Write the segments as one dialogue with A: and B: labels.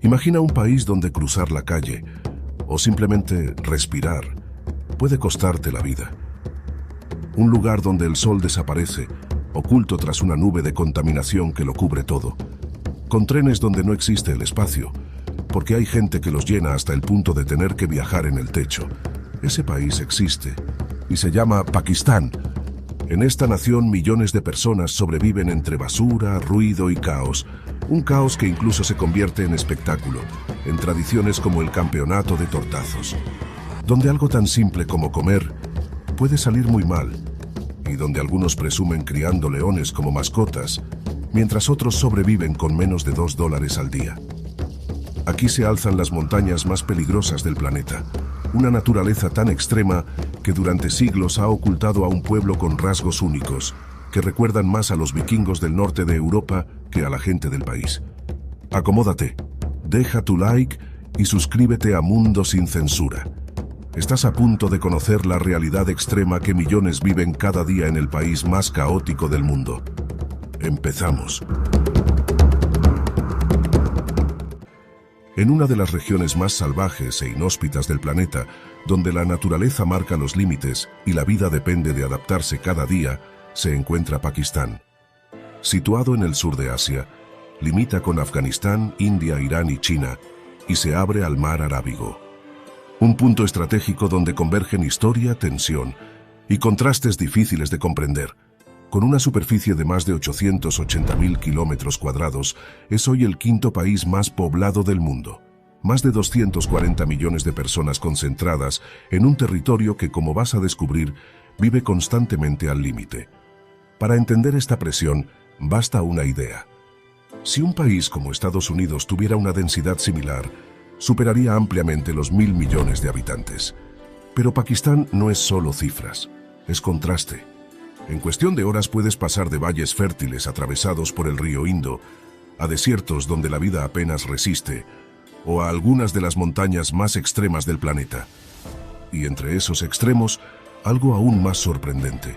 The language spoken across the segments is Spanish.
A: Imagina un país donde cruzar la calle o simplemente respirar puede costarte la vida. Un lugar donde el sol desaparece, oculto tras una nube de contaminación que lo cubre todo. Con trenes donde no existe el espacio, porque hay gente que los llena hasta el punto de tener que viajar en el techo. Ese país existe y se llama Pakistán. En esta nación millones de personas sobreviven entre basura, ruido y caos. Un caos que incluso se convierte en espectáculo, en tradiciones como el campeonato de tortazos. Donde algo tan simple como comer puede salir muy mal, y donde algunos presumen criando leones como mascotas, mientras otros sobreviven con menos de $2 al día. Aquí se alzan las montañas más peligrosas del planeta, una naturaleza tan extrema que durante siglos ha ocultado a un pueblo con rasgos únicos, que recuerdan más a los vikingos del norte de Europa que a la gente del país. Acomódate, deja tu like y suscríbete a Mundo Sin Censura. Estás a punto de conocer la realidad extrema que millones viven cada día en el país más caótico del mundo. Empezamos. En una de las regiones más salvajes e inhóspitas del planeta, donde la naturaleza marca los límites y la vida depende de adaptarse cada día, se encuentra Pakistán. Situado en el sur de Asia, limita con Afganistán, India, Irán y China, y se abre al mar Arábigo. Un punto estratégico donde convergen historia, tensión y contrastes difíciles de comprender. Con una superficie de más de 880.000 kilómetros cuadrados, es hoy el quinto país más poblado del mundo. Más de 240 millones de personas concentradas en un territorio que, como vas a descubrir, vive constantemente al límite. Para entender esta presión, basta una idea. Si un país como Estados Unidos tuviera una densidad similar, superaría ampliamente los 1.000 millones de habitantes. Pero Pakistán no es solo cifras, es contraste. En cuestión de horas puedes pasar de valles fértiles atravesados por el río Indo a desiertos donde la vida apenas resiste, o a algunas de las montañas más extremas del planeta. Y entre esos extremos, algo aún más sorprendente.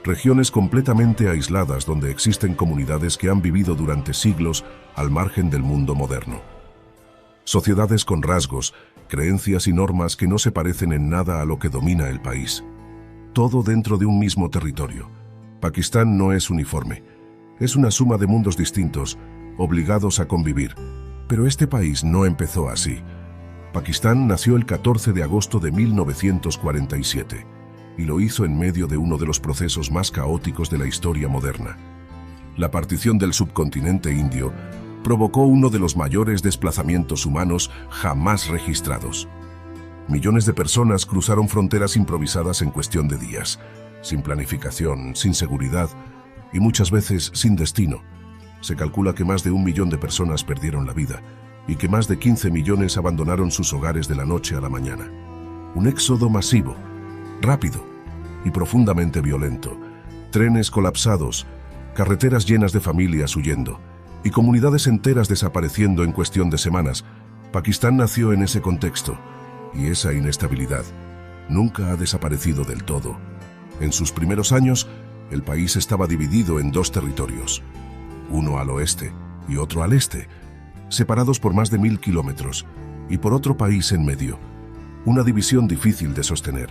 A: Regiones completamente aisladas donde existen comunidades que han vivido durante siglos al margen del mundo moderno. Sociedades con rasgos, creencias y normas que no se parecen en nada a lo que domina el país. Todo dentro de un mismo territorio. Pakistán no es uniforme. Es una suma de mundos distintos, obligados a convivir. Pero este país no empezó así. Pakistán nació el 14 de agosto de 1947 y lo hizo en medio de uno de los procesos más caóticos de la historia moderna. La partición del subcontinente indio provocó uno de los mayores desplazamientos humanos jamás registrados. Millones de personas cruzaron fronteras improvisadas en cuestión de días, sin planificación, sin seguridad y muchas veces sin destino. Se calcula que más de 1 millón de personas perdieron la vida y que más de 15 millones abandonaron sus hogares de la noche a la mañana. Un éxodo masivo, rápido y profundamente violento. Trenes colapsados, carreteras llenas de familias huyendo y comunidades enteras desapareciendo en cuestión de semanas. Pakistán nació en ese contexto. Y esa inestabilidad nunca ha desaparecido del todo. En sus primeros años, el país estaba dividido en 2 territorios, uno al oeste y otro al este, separados por más de 1.000 kilómetros, y por otro país en medio. Una división difícil de sostener,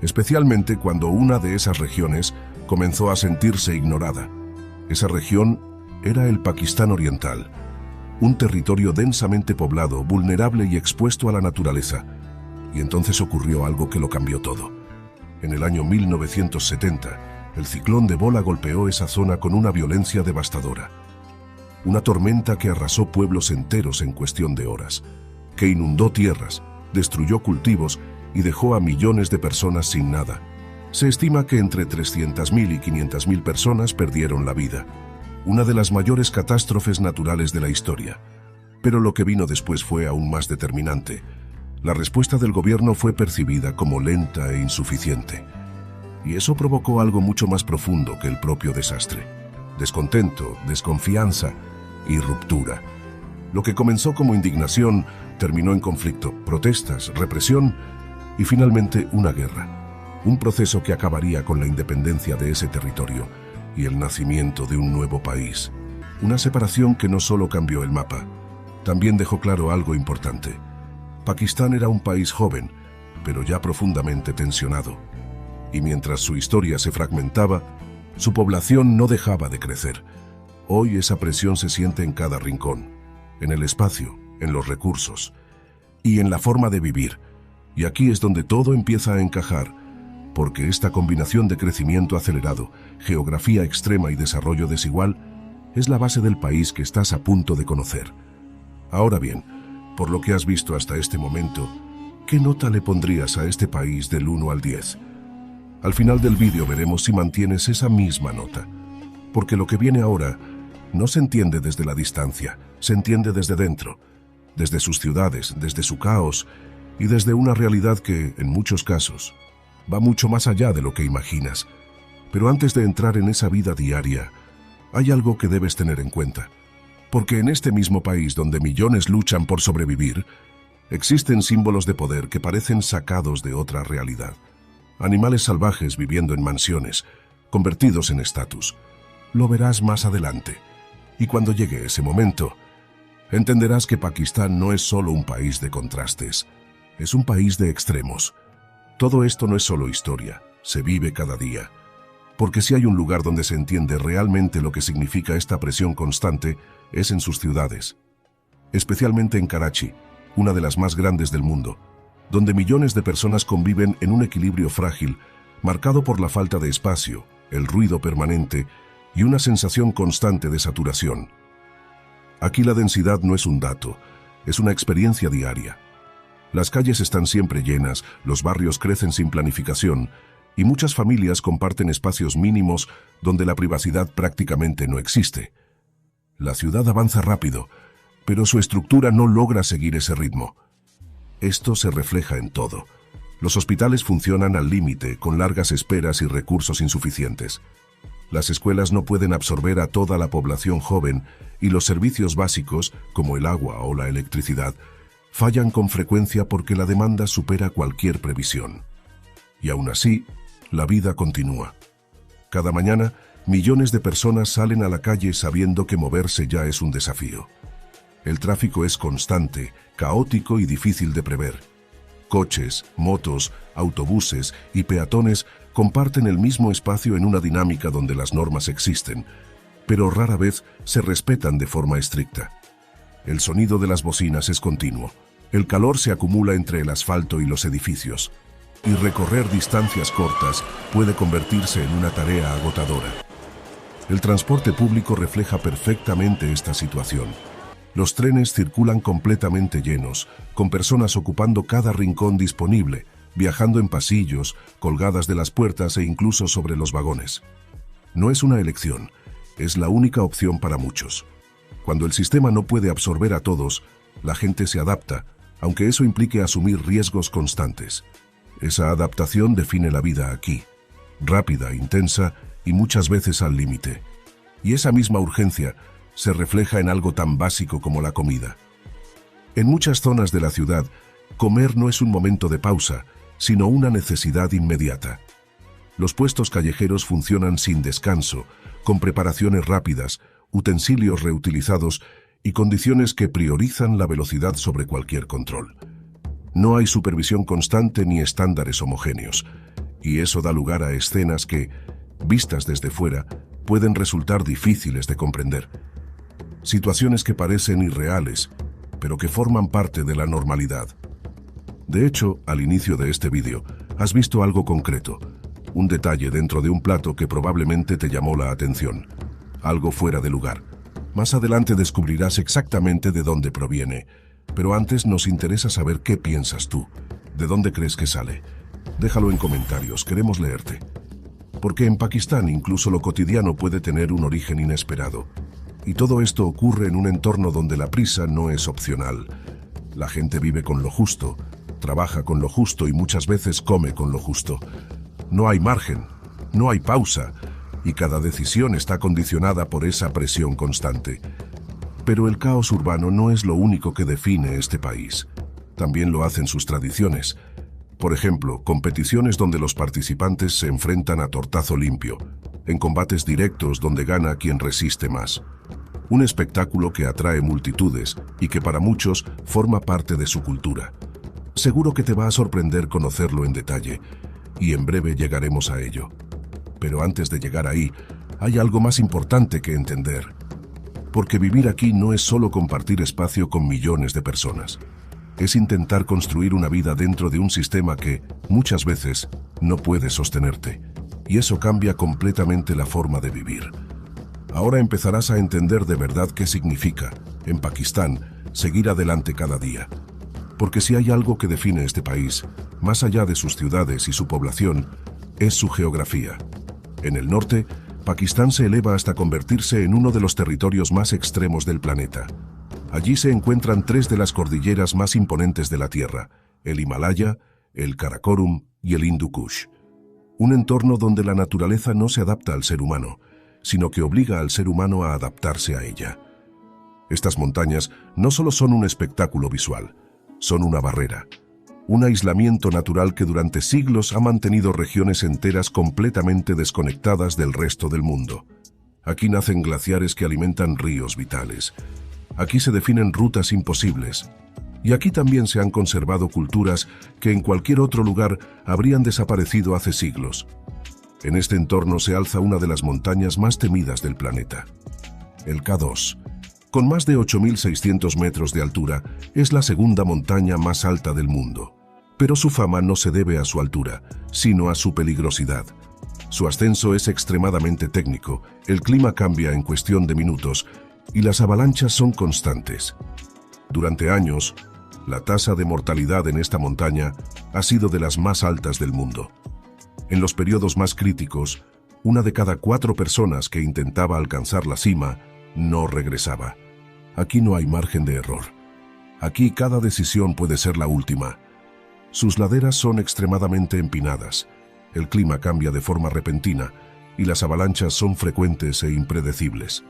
A: especialmente cuando una de esas regiones comenzó a sentirse ignorada. Esa región era el Pakistán Oriental, un territorio densamente poblado, vulnerable y expuesto a la naturaleza. Y entonces ocurrió algo que lo cambió todo. En el año 1970, el ciclón de Bola golpeó esa zona con una violencia devastadora. Una tormenta que arrasó pueblos enteros en cuestión de horas, que inundó tierras, destruyó cultivos y dejó a millones de personas sin nada. Se estima que entre 300.000 y 500.000 personas perdieron la vida. Una de las mayores catástrofes naturales de la historia. Pero lo que vino después fue aún más determinante. La respuesta del gobierno fue percibida como lenta e insuficiente. Y eso provocó algo mucho más profundo que el propio desastre. Descontento, desconfianza y ruptura. Lo que comenzó como indignación terminó en conflicto, protestas, represión y finalmente una guerra. Un proceso que acabaría con la independencia de ese territorio y el nacimiento de un nuevo país. Una separación que no solo cambió el mapa, También dejó claro algo importante. Pakistán era un país joven, pero ya profundamente tensionado. Y mientras su historia se fragmentaba, su población no dejaba de crecer. Hoy esa presión se siente en cada rincón, en el espacio, en los recursos y en la forma de vivir. Y aquí es donde todo empieza a encajar, porque esta combinación de crecimiento acelerado, geografía extrema y desarrollo desigual es la base del país que estás a punto de conocer. Ahora bien, por lo que has visto hasta este momento, ¿qué nota le pondrías a este país del 1 al 10? Al final del vídeo veremos si mantienes esa misma nota, porque lo que viene ahora no se entiende desde la distancia, se entiende desde dentro, desde sus ciudades, desde su caos y desde una realidad que, en muchos casos, va mucho más allá de lo que imaginas. Pero antes de entrar en esa vida diaria, hay algo que debes tener en cuenta. Porque en este mismo país donde millones luchan por sobrevivir, existen símbolos de poder que parecen sacados de otra realidad. Animales salvajes viviendo en mansiones, convertidos en estatus. Lo verás más adelante. Y cuando llegue ese momento, entenderás que Pakistán no es solo un país de contrastes, es un país de extremos. Todo esto no es solo historia, se vive cada día. Porque si hay un lugar donde se entiende realmente lo que significa esta presión constante, es en sus ciudades. Especialmente en Karachi, una de las más grandes del mundo, donde millones de personas conviven en un equilibrio frágil, marcado por la falta de espacio, el ruido permanente y una sensación constante de saturación. Aquí la densidad no es un dato, es una experiencia diaria. Las calles están siempre llenas, los barrios crecen sin planificación y muchas familias comparten espacios mínimos donde la privacidad prácticamente no existe. La ciudad avanza rápido, pero su estructura no logra seguir ese ritmo. Esto se refleja en todo. Los hospitales funcionan al límite, con largas esperas y recursos insuficientes. Las escuelas no pueden absorber a toda la población joven y los servicios básicos, como el agua o la electricidad, fallan con frecuencia porque la demanda supera cualquier previsión. Y aún así, la vida continúa. Cada mañana, millones de personas salen a la calle sabiendo que moverse ya es un desafío. El tráfico es constante, caótico y difícil de prever. Coches, motos, autobuses y peatones comparten el mismo espacio en una dinámica donde las normas existen, pero rara vez se respetan de forma estricta. El sonido de las bocinas es continuo. El calor se acumula entre el asfalto y los edificios, y recorrer distancias cortas puede convertirse en una tarea agotadora. El transporte público refleja perfectamente esta situación. Los trenes circulan completamente llenos, con personas ocupando cada rincón disponible, viajando en pasillos, colgadas de las puertas e incluso sobre los vagones. No es una elección, es la única opción para muchos. Cuando el sistema no puede absorber a todos, la gente se adapta, aunque eso implique asumir riesgos constantes. Esa adaptación define la vida aquí, rápida, intensa y muchas veces al límite. Y esa misma urgencia se refleja en algo tan básico como la comida. En muchas zonas de la ciudad, comer no es un momento de pausa, sino una necesidad inmediata. Los puestos callejeros funcionan sin descanso, con preparaciones rápidas, utensilios reutilizados y condiciones que priorizan la velocidad sobre cualquier control. No hay supervisión constante ni estándares homogéneos, y eso da lugar a escenas que, vistas desde fuera, pueden resultar difíciles de comprender. Situaciones que parecen irreales, pero que forman parte de la normalidad. De hecho, al inicio de este vídeo, has visto algo concreto, un detalle dentro de un plato que probablemente te llamó la atención, algo fuera de lugar. Más adelante descubrirás exactamente de dónde proviene, pero antes nos interesa saber qué piensas tú, de dónde crees que sale. Déjalo en comentarios, queremos leerte. Porque en Pakistán incluso lo cotidiano puede tener un origen inesperado. Y todo esto ocurre en un entorno donde la prisa no es opcional. La gente vive con lo justo, trabaja con lo justo y muchas veces come con lo justo. No hay margen, no hay pausa, y cada decisión está condicionada por esa presión constante. Pero el caos urbano no es lo único que define este país. También lo hacen sus tradiciones. Por ejemplo, competiciones donde los participantes se enfrentan a tortazo limpio, en combates directos donde gana quien resiste más. un espectáculo que atrae multitudes y que para muchos forma parte de su cultura. Seguro que te va a sorprender conocerlo en detalle, y en breve llegaremos a ello. Pero antes de llegar ahí, hay algo más importante que entender. Porque vivir aquí no es solo compartir espacio con millones de personas. Es intentar construir una vida dentro de un sistema que, muchas veces, no puede sostenerte. Y eso cambia completamente la forma de vivir. Ahora empezarás a entender de verdad qué significa, en Pakistán, seguir adelante cada día. Porque si hay algo que define este país, más allá de sus ciudades y su población, es su geografía. En el norte, Pakistán se eleva hasta convertirse en uno de los territorios más extremos del planeta. Allí se encuentran tres de las cordilleras más imponentes de la Tierra, el Himalaya, el Karakorum y el Hindu Kush. Un entorno donde la naturaleza no se adapta al ser humano, sino que obliga al ser humano a adaptarse a ella. Estas montañas no solo son un espectáculo visual, son una barrera, un aislamiento natural que durante siglos ha mantenido regiones enteras completamente desconectadas del resto del mundo. Aquí nacen glaciares que alimentan ríos vitales. Aquí se definen rutas imposibles. Y aquí también se han conservado culturas que en cualquier otro lugar habrían desaparecido hace siglos. En este entorno se alza una de las montañas más temidas del planeta, el K2. Con más de 8.600 metros de altura, es la segunda montaña más alta del mundo. Pero su fama no se debe a su altura, sino a su peligrosidad. Su ascenso es extremadamente técnico, el clima cambia en cuestión de minutos y las avalanchas son constantes. Durante años, la tasa de mortalidad en esta montaña ha sido de las más altas del mundo. En los periodos más críticos, 1 de cada 4 personas que intentaba alcanzar la cima no regresaba. Aquí no hay margen de error. Aquí cada decisión puede ser la última. Sus laderas son extremadamente empinadas, el clima cambia de forma repentina y las avalanchas son frecuentes e impredecibles.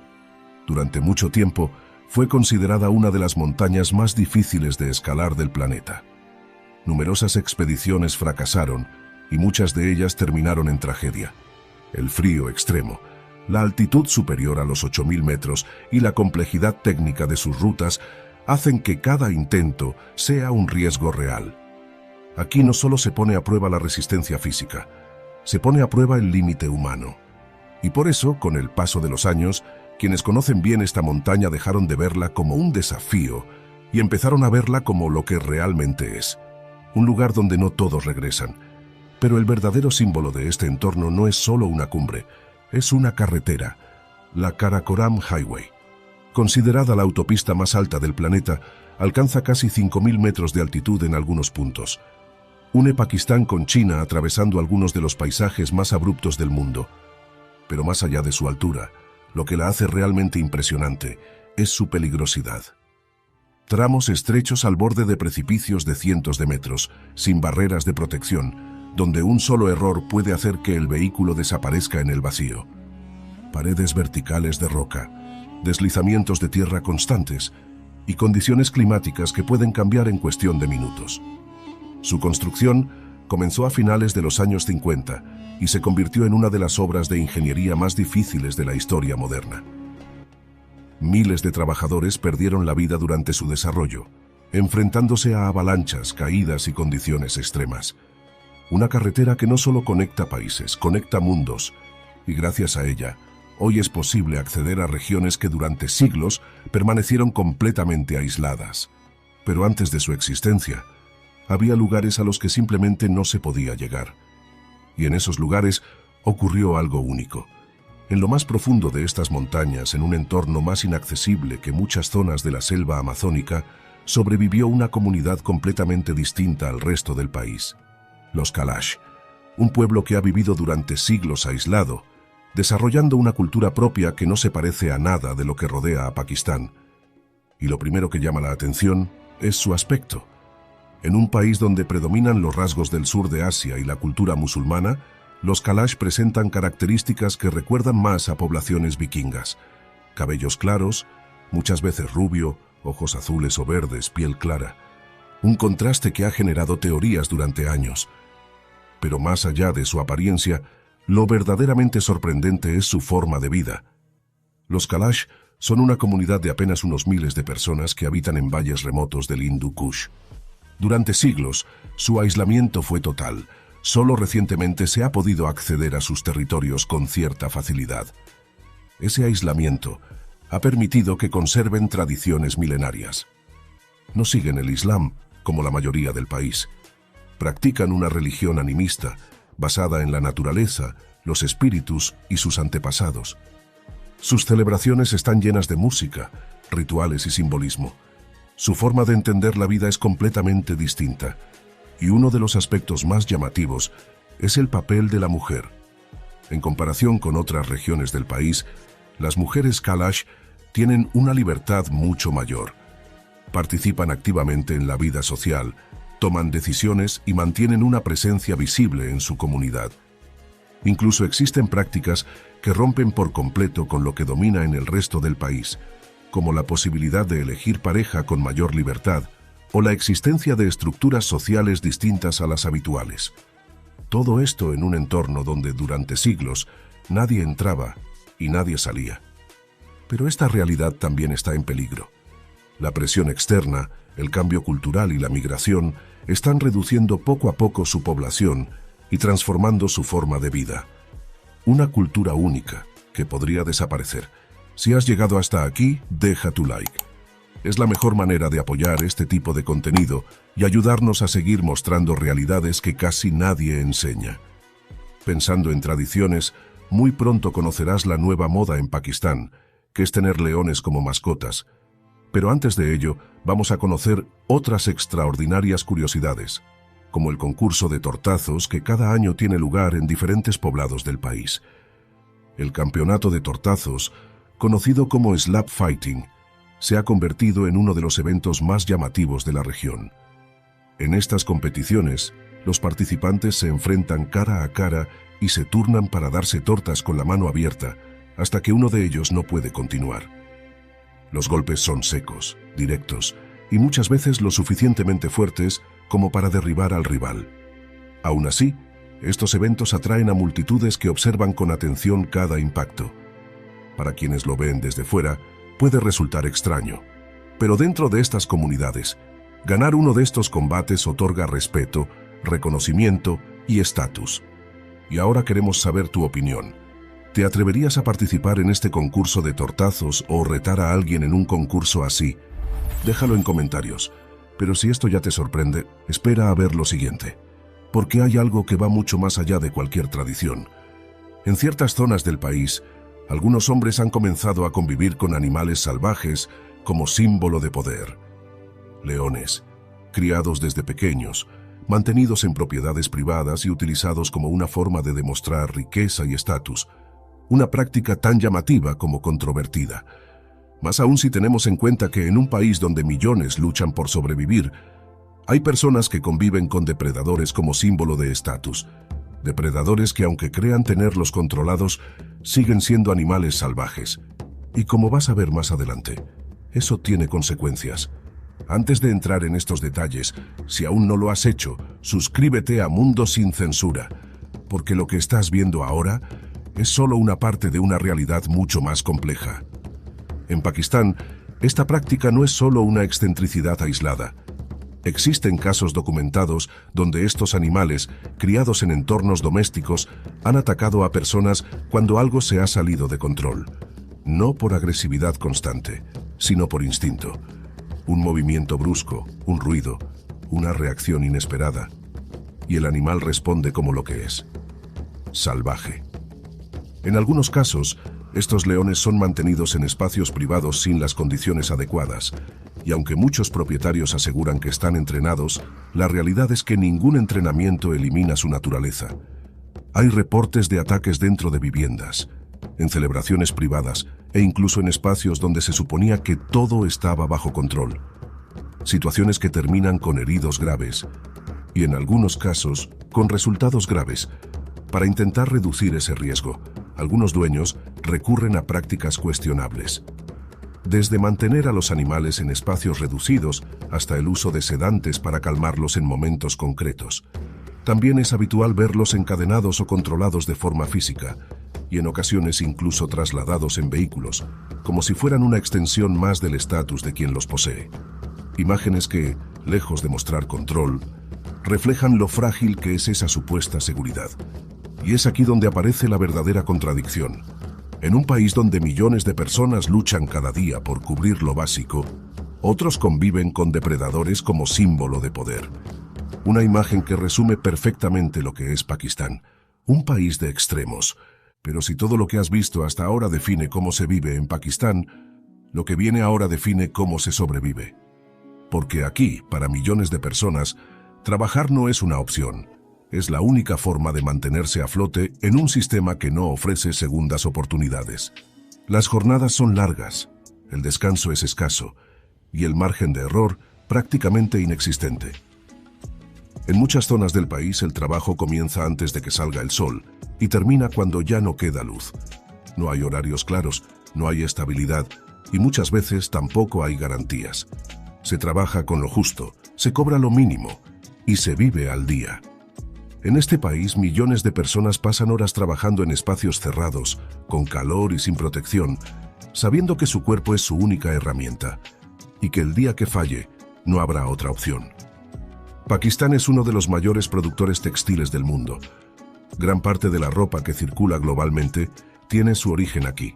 A: Durante mucho tiempo, fue considerada una de las montañas más difíciles de escalar del planeta. Numerosas expediciones fracasaron y muchas de ellas terminaron en tragedia. El frío extremo, la altitud superior a los 8.000 metros y la complejidad técnica de sus rutas hacen que cada intento sea un riesgo real. Aquí no solo se pone a prueba la resistencia física, se pone a prueba el límite humano. Y por eso, con el paso de los años, quienes conocen bien esta montaña dejaron de verla como un desafío y empezaron a verla como lo que realmente es. Un lugar donde no todos regresan. Pero el verdadero símbolo de este entorno no es solo una cumbre, es una carretera, la Karakoram Highway. Considerada la autopista más alta del planeta, alcanza casi 5.000 metros de altitud en algunos puntos. Une Pakistán con China atravesando algunos de los paisajes más abruptos del mundo. Pero más allá de su altura, lo que la hace realmente impresionante es su peligrosidad. Tramos estrechos al borde de precipicios de cientos de metros, sin barreras de protección, donde un solo error puede hacer que el vehículo desaparezca en el vacío. Paredes verticales de roca, deslizamientos de tierra constantes y condiciones climáticas que pueden cambiar en cuestión de minutos. Su construcción comenzó a finales de los años 50 y se convirtió en una de las obras de ingeniería más difíciles de la historia moderna. Miles de trabajadores perdieron la vida durante su desarrollo, enfrentándose a avalanchas, caídas y condiciones extremas. Una carretera que no solo conecta países, conecta mundos, y gracias a ella, hoy es posible acceder a regiones que durante siglos permanecieron completamente aisladas. Pero antes de su existencia, había lugares a los que simplemente no se podía llegar. Y en esos lugares ocurrió algo único. En lo más profundo de estas montañas, en un entorno más inaccesible que muchas zonas de la selva amazónica, sobrevivió una comunidad completamente distinta al resto del país. Los Kalash, un pueblo que ha vivido durante siglos aislado, desarrollando una cultura propia que no se parece a nada de lo que rodea a Pakistán. Y lo primero que llama la atención es su aspecto. En un país donde predominan los rasgos del sur de Asia y la cultura musulmana, los Kalash presentan características que recuerdan más a poblaciones vikingas. Cabellos claros, muchas veces rubio, ojos azules o verdes, piel clara. Un contraste que ha generado teorías durante años. Pero más allá de su apariencia, lo verdaderamente sorprendente es su forma de vida. Los Kalash son una comunidad de apenas unos miles de personas que habitan en valles remotos del Hindu Kush. Durante siglos, su aislamiento fue total. Solo recientemente se ha podido acceder a sus territorios con cierta facilidad. Ese aislamiento ha permitido que conserven tradiciones milenarias. No siguen el Islam, como la mayoría del país. Practican una religión animista, basada en la naturaleza, los espíritus y sus antepasados. Sus celebraciones están llenas de música, rituales y simbolismo. Su forma de entender la vida es completamente distinta, y uno de los aspectos más llamativos es el papel de la mujer. En comparación con otras regiones del país, las mujeres Kalash tienen una libertad mucho mayor. Participan activamente en la vida social, toman decisiones y mantienen una presencia visible en su comunidad. Incluso existen prácticas que rompen por completo con lo que domina en el resto del país, como la posibilidad de elegir pareja con mayor libertad o la existencia de estructuras sociales distintas a las habituales. Todo esto en un entorno donde durante siglos nadie entraba y nadie salía. Pero esta realidad también está en peligro. La presión externa, el cambio cultural y la migración están reduciendo poco a poco su población y transformando su forma de vida. Una cultura única que podría desaparecer. Si has llegado hasta aquí, deja tu like. Es la mejor manera de apoyar este tipo de contenido y ayudarnos a seguir mostrando realidades que casi nadie enseña. Pensando en tradiciones, muy pronto conocerás la nueva moda en Pakistán, que es tener leones como mascotas. Pero antes de ello, vamos a conocer otras extraordinarias curiosidades, como el concurso de tortazos que cada año tiene lugar en diferentes poblados del país. El campeonato de tortazos, conocido como slap fighting, se ha convertido en uno de los eventos más llamativos de la región. En estas competiciones, los participantes se enfrentan cara a cara y se turnan para darse tortas con la mano abierta, hasta que uno de ellos no puede continuar. Los golpes son secos, directos y muchas veces lo suficientemente fuertes como para derribar al rival. Aún así, estos eventos atraen a multitudes que observan con atención cada impacto. Para quienes lo ven desde fuera, puede resultar extraño. Pero dentro de estas comunidades, ganar uno de estos combates otorga respeto, reconocimiento y estatus. Y ahora queremos saber tu opinión. ¿Te atreverías a participar en este concurso de tortazos o retar a alguien en un concurso así? Déjalo en comentarios. Pero si esto ya te sorprende, espera a ver lo siguiente. Porque hay algo que va mucho más allá de cualquier tradición. En ciertas zonas del país, algunos hombres han comenzado a convivir con animales salvajes como símbolo de poder. Leones, criados desde pequeños, mantenidos en propiedades privadas y utilizados como una forma de demostrar riqueza y estatus. Una práctica tan llamativa como controvertida. Más aún si tenemos en cuenta que en un país donde millones luchan por sobrevivir, hay personas que conviven con depredadores como símbolo de estatus. Depredadores que, aunque crean tenerlos controlados, siguen siendo animales salvajes. Y como vas a ver más adelante, eso tiene consecuencias. Antes de entrar en estos detalles, si aún no lo has hecho, suscríbete a Mundo Sin Censura, porque lo que estás viendo ahora es solo una parte de una realidad mucho más compleja. En Pakistán, esta práctica no es solo una excentricidad aislada. Existen casos documentados donde estos animales, criados en entornos domésticos, han atacado a personas cuando algo se ha salido de control. No por agresividad constante, sino por instinto. Un movimiento brusco, un ruido, una reacción inesperada. Y el animal responde como lo que es: salvaje. En algunos casos, estos leones son mantenidos en espacios privados sin las condiciones adecuadas, y aunque muchos propietarios aseguran que están entrenados, la realidad es que ningún entrenamiento elimina su naturaleza. Hay reportes de ataques dentro de viviendas, en celebraciones privadas e incluso en espacios donde se suponía que todo estaba bajo control. Situaciones que terminan con heridos graves, y en algunos casos, con resultados graves. Para intentar reducir ese riesgo, algunos dueños recurren a prácticas cuestionables. Desde mantener a los animales en espacios reducidos hasta el uso de sedantes para calmarlos en momentos concretos. También es habitual verlos encadenados o controlados de forma física, y en ocasiones incluso trasladados en vehículos, como si fueran una extensión más del estatus de quien los posee. Imágenes que, lejos de mostrar control, reflejan lo frágil que es esa supuesta seguridad. Y es aquí donde aparece la verdadera contradicción. En un país donde millones de personas luchan cada día por cubrir lo básico, otros conviven con depredadores como símbolo de poder. Una imagen que resume perfectamente lo que es Pakistán, un país de extremos. Pero si todo lo que has visto hasta ahora define cómo se vive en Pakistán, lo que viene ahora define cómo se sobrevive. Porque aquí, para millones de personas, trabajar no es una opción. Es la única forma de mantenerse a flote en un sistema que no ofrece segundas oportunidades. Las jornadas son largas, el descanso es escaso y el margen de error prácticamente inexistente. En muchas zonas del país el trabajo comienza antes de que salga el sol y termina cuando ya no queda luz. No hay horarios claros, no hay estabilidad y muchas veces tampoco hay garantías. Se trabaja con lo justo, se cobra lo mínimo y se vive al día. En este país, millones de personas pasan horas trabajando en espacios cerrados, con calor y sin protección, sabiendo que su cuerpo es su única herramienta y que el día que falle, no habrá otra opción. Pakistán es uno de los mayores productores textiles del mundo. Gran parte de la ropa que circula globalmente tiene su origen aquí.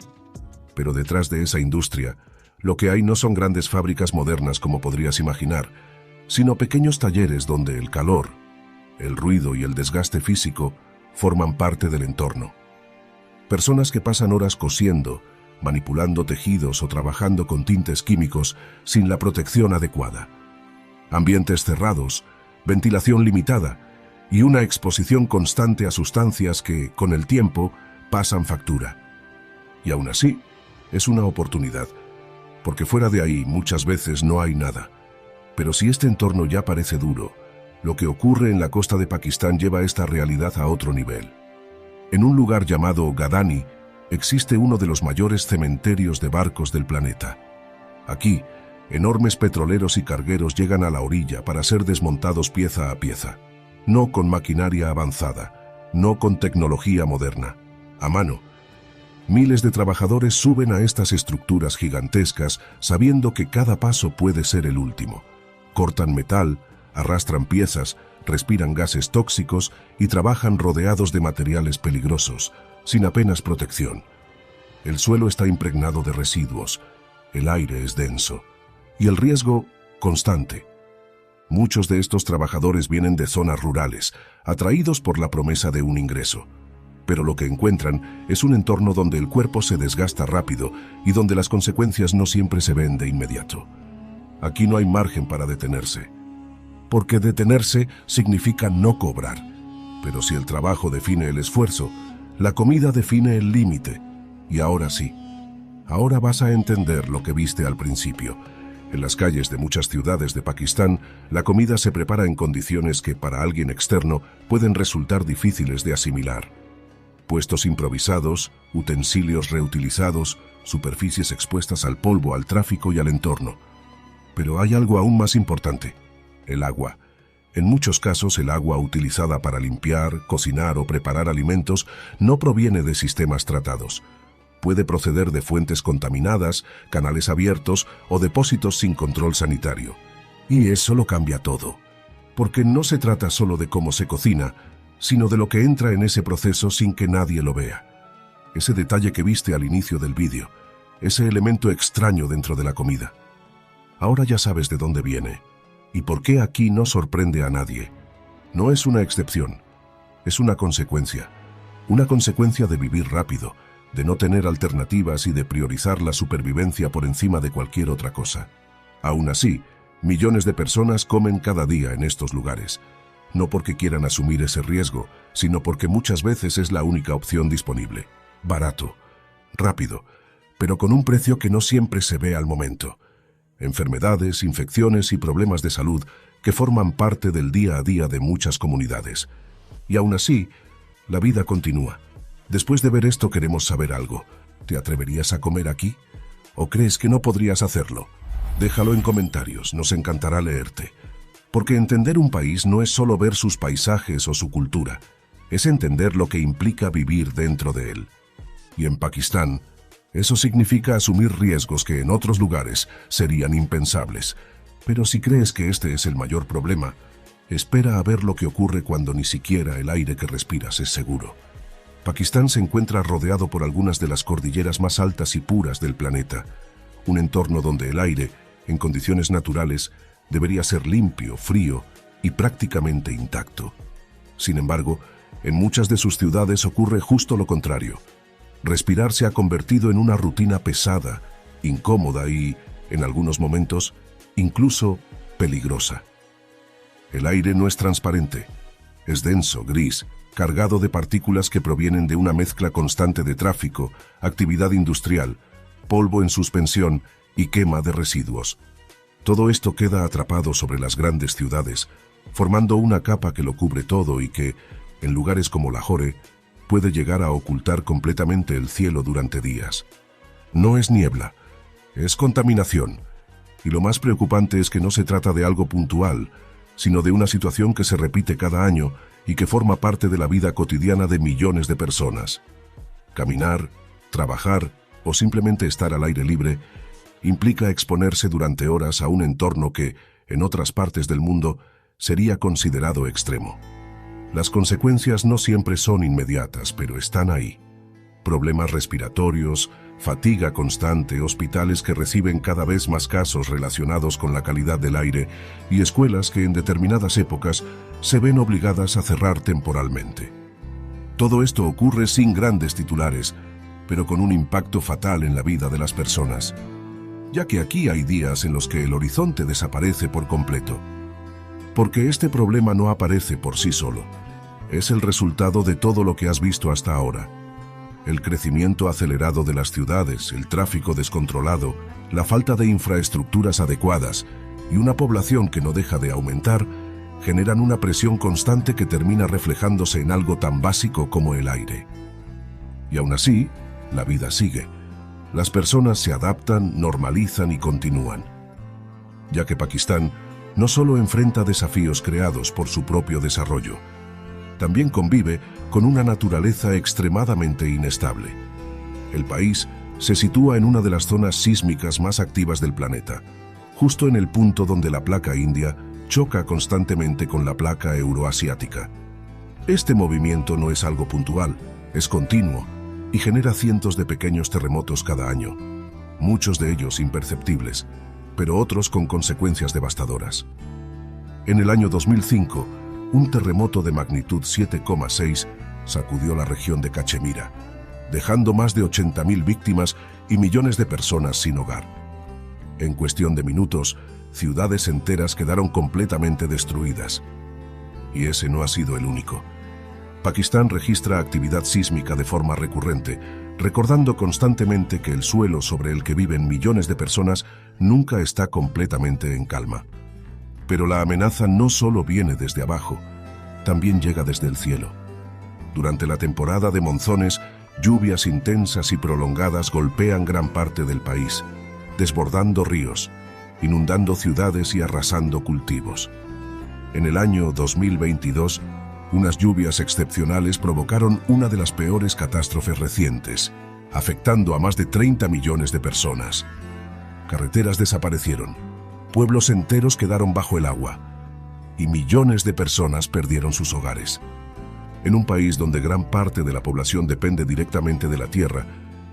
A: Pero detrás de esa industria, lo que hay no son grandes fábricas modernas como podrías imaginar, sino pequeños talleres donde el calor, el ruido y el desgaste físico forman parte del entorno. Personas que pasan horas cosiendo, manipulando tejidos o trabajando con tintes químicos sin la protección adecuada. Ambientes cerrados, ventilación limitada y una exposición constante a sustancias que, con el tiempo, pasan factura. Y aún así, es una oportunidad, porque fuera de ahí muchas veces no hay nada. Pero si este entorno ya parece duro, lo que ocurre en la costa de Pakistán lleva esta realidad a otro nivel. En un lugar llamado Gadani, existe uno de los mayores cementerios de barcos del planeta. Aquí, enormes petroleros y cargueros llegan a la orilla para ser desmontados pieza a pieza. No con maquinaria avanzada, no con tecnología moderna, a mano. Miles de trabajadores suben a estas estructuras gigantescas sabiendo que cada paso puede ser el último. Cortan metal, arrastran piezas, respiran gases tóxicos y trabajan rodeados de materiales peligrosos, sin apenas protección. El suelo está impregnado de residuos, el aire es denso y el riesgo constante. Muchos de estos trabajadores vienen de zonas rurales, atraídos por la promesa de un ingreso. Pero lo que encuentran es un entorno donde el cuerpo se desgasta rápido y donde las consecuencias no siempre se ven de inmediato. Aquí no hay margen para detenerse, porque detenerse significa no cobrar. Pero si el trabajo define el esfuerzo, la comida define el límite. Y ahora sí, ahora vas a entender lo que viste al principio. En las calles de muchas ciudades de Pakistán, la comida se prepara en condiciones que para alguien externo pueden resultar difíciles de asimilar. Puestos improvisados, utensilios reutilizados, superficies expuestas al polvo, al tráfico y al entorno. Pero hay algo aún más importante: el agua. En muchos casos, el agua utilizada para limpiar, cocinar o preparar alimentos no proviene de sistemas tratados. Puede proceder de fuentes contaminadas, canales abiertos o depósitos sin control sanitario. Y eso lo cambia todo, porque no se trata solo de cómo se cocina, sino de lo que entra en ese proceso sin que nadie lo vea. Ese detalle que viste al inicio del vídeo, ese elemento extraño dentro de la comida. Ahora ya sabes de dónde viene y por qué aquí no sorprende a nadie. No es una excepción, es una consecuencia de vivir rápido, de no tener alternativas y de priorizar la supervivencia por encima de cualquier otra cosa. Aún así, millones de personas comen cada día en estos lugares, no porque quieran asumir ese riesgo, sino porque muchas veces es la única opción disponible. Barato, rápido, pero con un precio que no siempre se ve al momento. Enfermedades, infecciones y problemas de salud que forman parte del día a día de muchas comunidades. Y aún así, la vida continúa. Después de ver esto queremos saber algo. ¿Te atreverías a comer aquí? ¿O crees que no podrías hacerlo? Déjalo en comentarios, nos encantará leerte. Porque entender un país no es solo ver sus paisajes o su cultura, es entender lo que implica vivir dentro de él. Y en Pakistán, eso significa asumir riesgos que en otros lugares serían impensables. Pero si crees que este es el mayor problema, espera a ver lo que ocurre cuando ni siquiera el aire que respiras es seguro. Pakistán se encuentra rodeado por algunas de las cordilleras más altas y puras del planeta, un entorno donde el aire, en condiciones naturales, debería ser limpio, frío y prácticamente intacto. Sin embargo, en muchas de sus ciudades ocurre justo lo contrario. Respirar se ha convertido en una rutina pesada, incómoda y, en algunos momentos, incluso peligrosa. El aire no es transparente, es denso, gris, cargado de partículas que provienen de una mezcla constante de tráfico, actividad industrial, polvo en suspensión y quema de residuos. Todo esto queda atrapado sobre las grandes ciudades, formando una capa que lo cubre todo y que, en lugares como Lahore, puede llegar a ocultar completamente el cielo durante días. No es niebla, es contaminación. Y lo más preocupante es que no se trata de algo puntual, sino de una situación que se repite cada año y que forma parte de la vida cotidiana de millones de personas. Caminar, trabajar o simplemente estar al aire libre implica exponerse durante horas a un entorno que, en otras partes del mundo, sería considerado extremo. Las consecuencias no siempre son inmediatas, pero están ahí. Problemas respiratorios, fatiga constante, hospitales que reciben cada vez más casos relacionados con la calidad del aire y escuelas que en determinadas épocas se ven obligadas a cerrar temporalmente. Todo esto ocurre sin grandes titulares, pero con un impacto fatal en la vida de las personas, ya que aquí hay días en los que el horizonte desaparece por completo. Porque este problema no aparece por sí solo. Es el resultado de todo lo que has visto hasta ahora. El crecimiento acelerado de las ciudades, el tráfico descontrolado, la falta de infraestructuras adecuadas y una población que no deja de aumentar, generan una presión constante que termina reflejándose en algo tan básico como el aire. Y aún así, la vida sigue. Las personas se adaptan, normalizan y continúan. Ya que Pakistán no solo enfrenta desafíos creados por su propio desarrollo, también convive con una naturaleza extremadamente inestable. El país se sitúa en una de las zonas sísmicas más activas del planeta, justo en el punto donde la placa india choca constantemente con la placa euroasiática. Este movimiento no es algo puntual, es continuo y genera cientos de pequeños terremotos cada año, muchos de ellos imperceptibles, pero otros con consecuencias devastadoras. En el año 2005, un terremoto de magnitud 7,6 sacudió la región de Cachemira, dejando más de 80.000 víctimas y millones de personas sin hogar. En cuestión de minutos, ciudades enteras quedaron completamente destruidas. Y ese no ha sido el único. Pakistán registra actividad sísmica de forma recurrente, recordando constantemente que el suelo sobre el que viven millones de personas nunca está completamente en calma. Pero la amenaza no solo viene desde abajo, también llega desde el cielo. Durante la temporada de monzones, lluvias intensas y prolongadas golpean gran parte del país, desbordando ríos, inundando ciudades y arrasando cultivos. En el año 2022, unas lluvias excepcionales provocaron una de las peores catástrofes recientes, afectando a más de 30 millones de personas. Carreteras desaparecieron, pueblos enteros quedaron bajo el agua y millones de personas perdieron sus hogares. En un país donde gran parte de la población depende directamente de la tierra,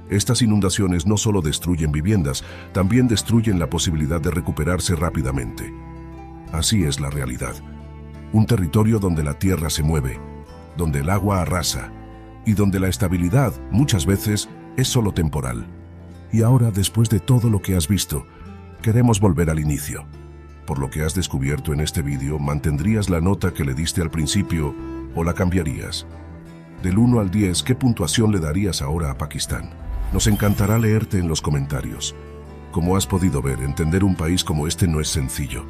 A: estas inundaciones no solo destruyen viviendas, también destruyen la posibilidad de recuperarse rápidamente. Así es la realidad. Un territorio donde la tierra se mueve, donde el agua arrasa y donde la estabilidad muchas veces es solo temporal. Y ahora, después de todo lo que has visto, queremos volver al inicio. Por lo que has descubierto en este vídeo, ¿mantendrías la nota que le diste al principio o la cambiarías? Del 1 al 10, ¿qué puntuación le darías ahora a Pakistán? Nos encantará leerte en los comentarios. Como has podido ver, entender un país como este no es sencillo.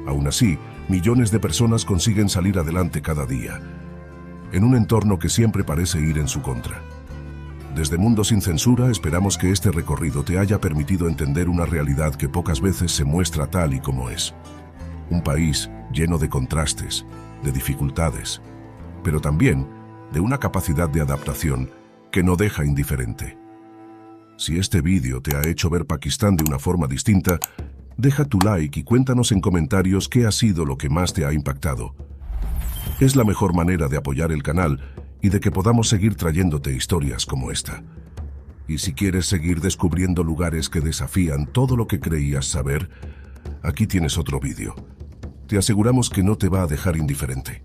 A: Aún así, millones de personas consiguen salir adelante cada día, en un entorno que siempre parece ir en su contra. Desde Mundo Sin Censura esperamos que este recorrido te haya permitido entender una realidad que pocas veces se muestra tal y como es. Un país lleno de contrastes, de dificultades, pero también de una capacidad de adaptación que no deja indiferente. Si este vídeo te ha hecho ver Pakistán de una forma distinta, deja tu like y cuéntanos en comentarios qué ha sido lo que más te ha impactado. Es la mejor manera de apoyar el canal y de que podamos seguir trayéndote historias como esta. Y si quieres seguir descubriendo lugares que desafían todo lo que creías saber, aquí tienes otro vídeo. Te aseguramos que no te va a dejar indiferente.